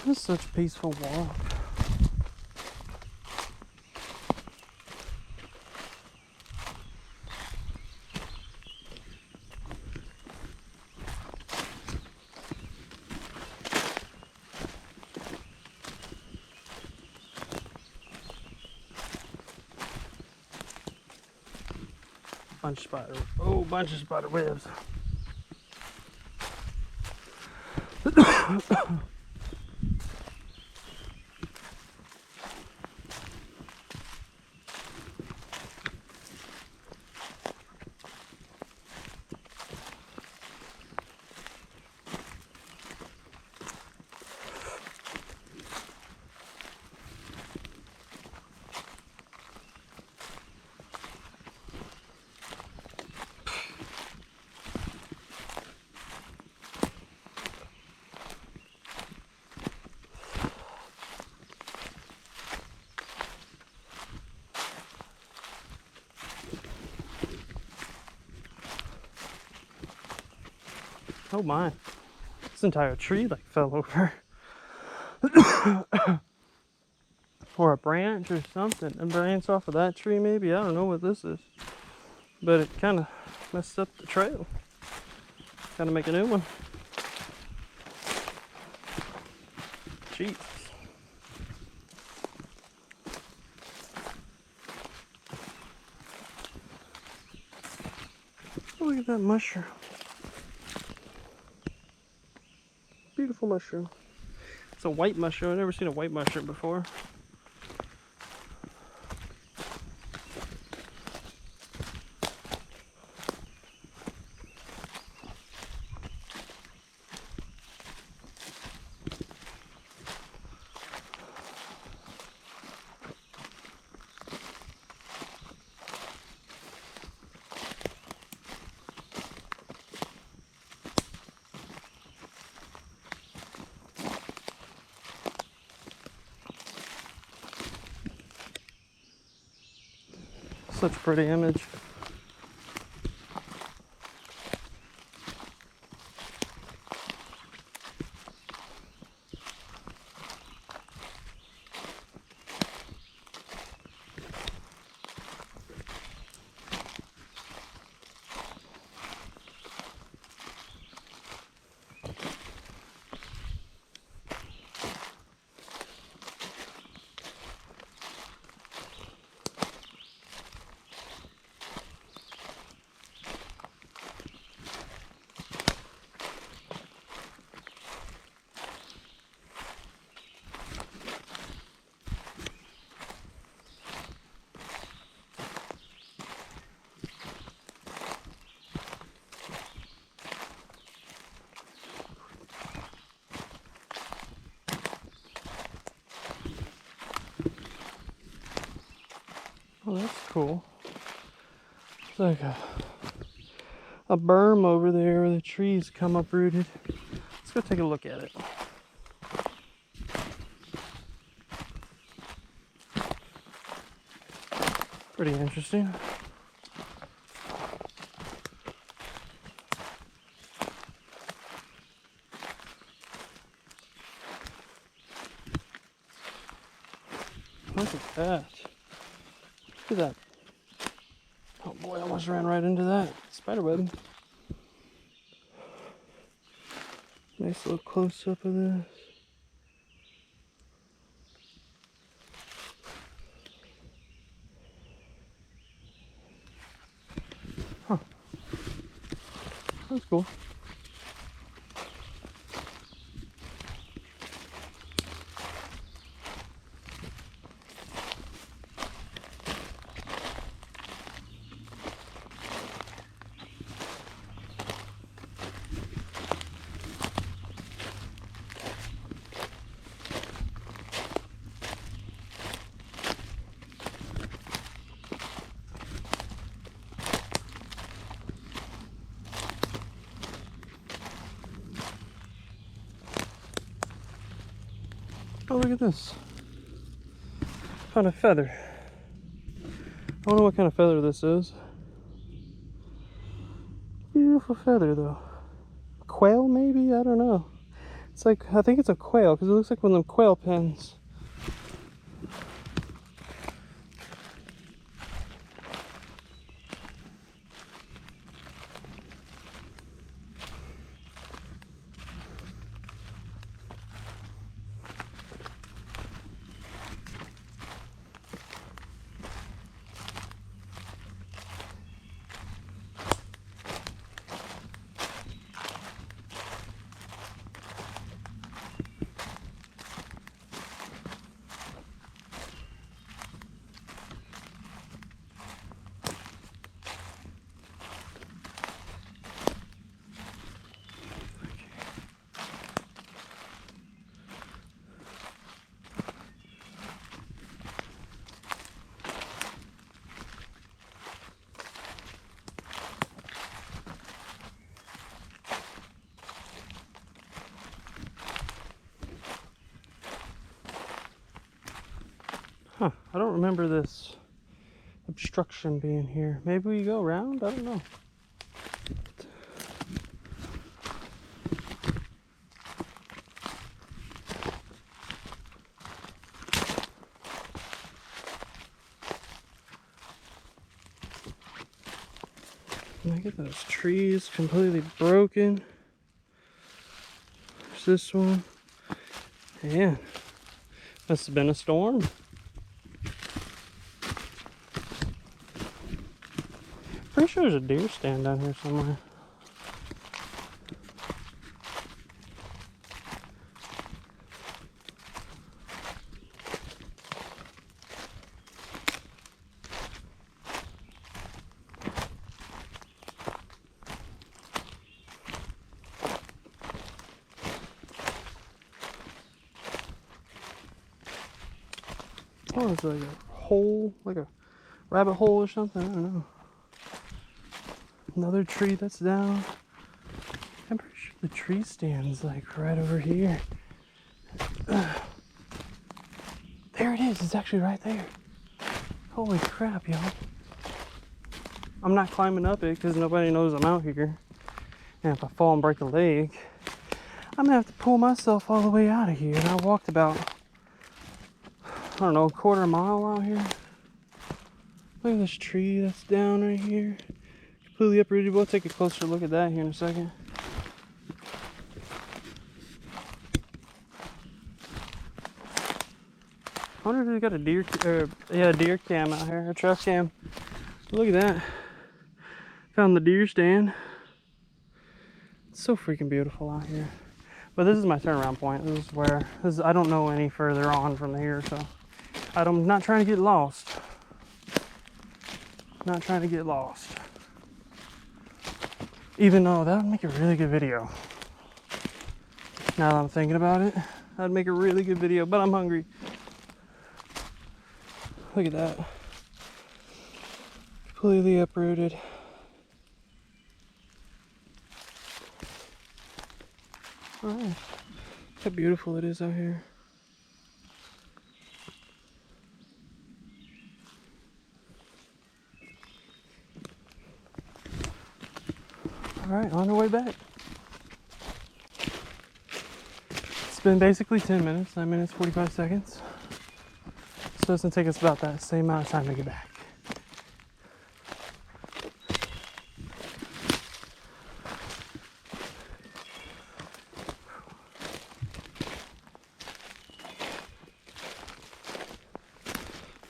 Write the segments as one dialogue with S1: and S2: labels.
S1: This is such a peaceful walk. Bunch of spider webs. Oh my, this entire tree like fell over. Or a branch or something. A branch off of that tree maybe, I don't know what this is. But it kind of messed up the trail. Gotta make a new one. Jeez. Oh, look at that mushroom. Beautiful mushroom. It's a white mushroom. I've never seen a white mushroom before. Such a pretty image. Oh, that's cool. It's like a berm over there where the trees come uprooted. Let's go take a look at it. Pretty interesting. Look at that. Look at that. Oh boy, I almost ran right into that spiderweb. Nice little close up of this. Huh. That's cool. Oh, look at this. Found a feather. I don't know what kind of feather this is. Beautiful feather though. Quail maybe? I don't know. It's like, I think it's a quail, because it looks like one of them quail pens. Huh, I don't remember this obstruction being here. Maybe we go around? I don't know. Look at those trees completely broken. There's this one. Man, must have been a storm. Pretty sure there's a deer stand down here somewhere. Oh, it's like a hole, like a rabbit hole or something. I don't know. Another tree that's down. I'm pretty sure the tree stand's like right over here. There it is. It's actually right there. Holy crap, y'all. I'm not climbing up it because nobody knows I'm out here. And if I fall and break a leg, I'm gonna have to pull myself all the way out of here. And I walked about, I don't know, a quarter mile out here. Look at this tree that's down right here. Completely uprooted. We'll take a closer look at that here in a second. I wonder if they got a deer cam out here, a trail cam. Look at that. Found the deer stand. It's so freaking beautiful out here. But this is my turnaround point. This is where, I don't know any further on from here, so I'm not trying to get lost. Not trying to get lost. Even though that would make a really good video. Now that I'm thinking about it, that'd make a really good video, but I'm hungry. Look at that. Completely uprooted. Alright. Look how beautiful it is out here. Alright, on our way back. It's been basically 10 minutes, 9 minutes, 45 seconds. So it's gonna take us about that same amount of time to get back.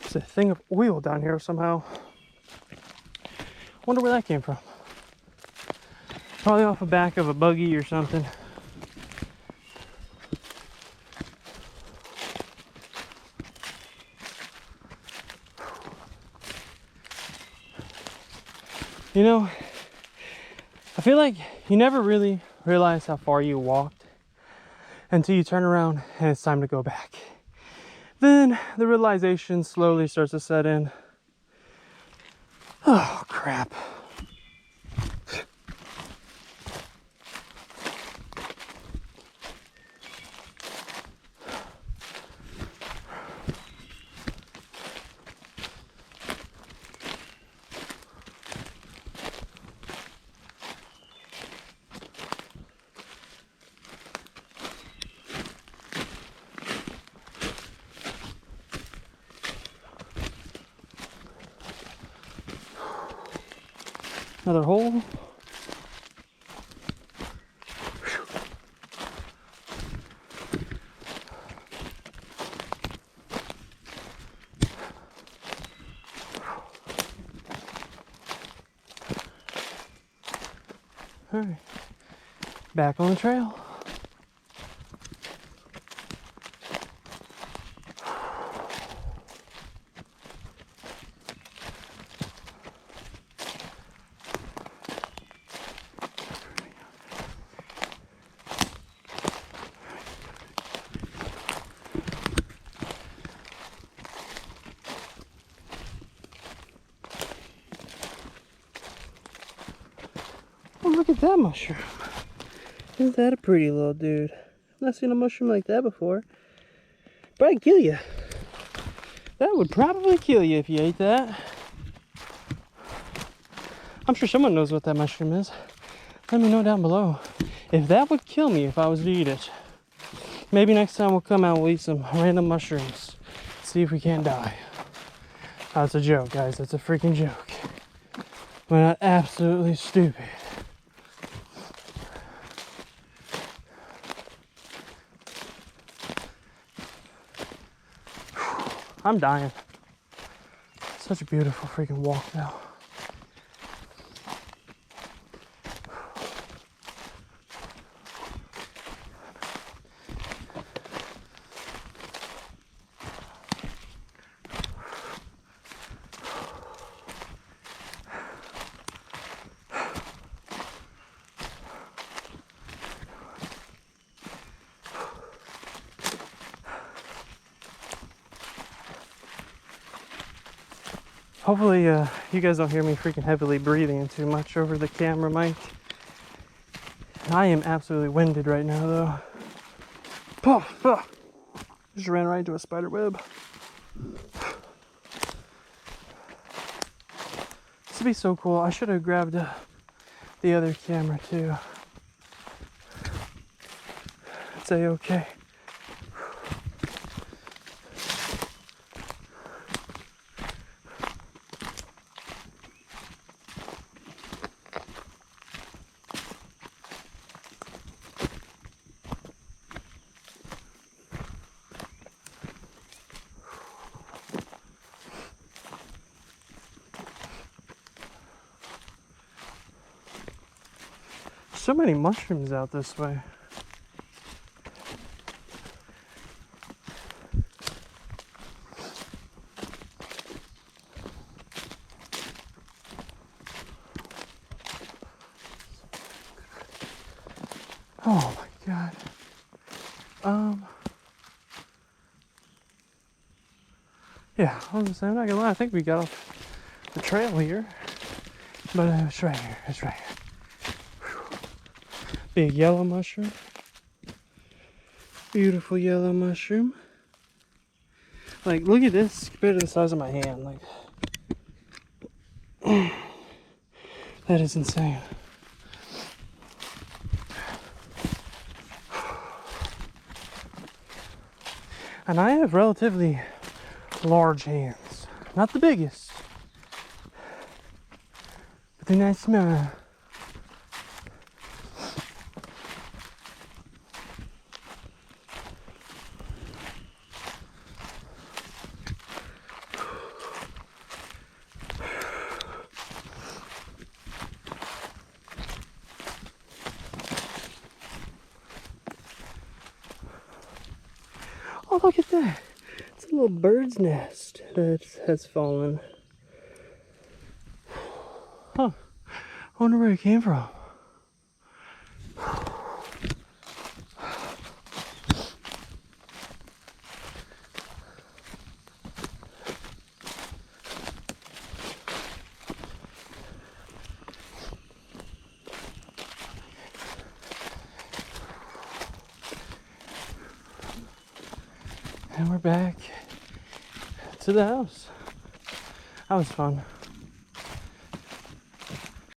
S1: There's a thing of oil down here somehow. Wonder where that came from. Probably off the back of a buggy or something. You know, I feel like you never really realize how far you walked until you turn around and it's time to go back. Then the realization slowly starts to set in. Oh, crap. Another hole. All right, back on the trail. Oh, look at that mushroom. Isn't that a pretty little dude? I've not seen a mushroom like that before. But I'd kill you. That would probably kill you if you ate that. I'm sure someone knows what that mushroom is. Let me know down below if that would kill me if I was to eat it. Maybe next time we'll come out and we'll eat some random mushrooms. See if we can't die. That's a joke, guys. That's a freaking joke. We're not absolutely stupid. I'm dying. Such a beautiful freaking walk now. Hopefully you guys don't hear me freaking heavily breathing too much over the camera mic. I am absolutely winded right now though. Oh, just ran right into a spider web. This would be so cool. I should have grabbed the other camera too. Say okay. So many mushrooms out this way. Oh my god. Yeah, I was saying, I'm not gonna lie, I think we got off the trail here. But it's right here, it's right here. Big yellow mushroom. Beautiful yellow mushroom. Like, look at this compared to the size of my hand. Like, that is insane. And I have relatively large hands. Not the biggest, but they're nice smell. Oh, look at that. It's a little bird's nest that has fallen. Huh. I wonder where it came from. And we're back to the house. That was fun.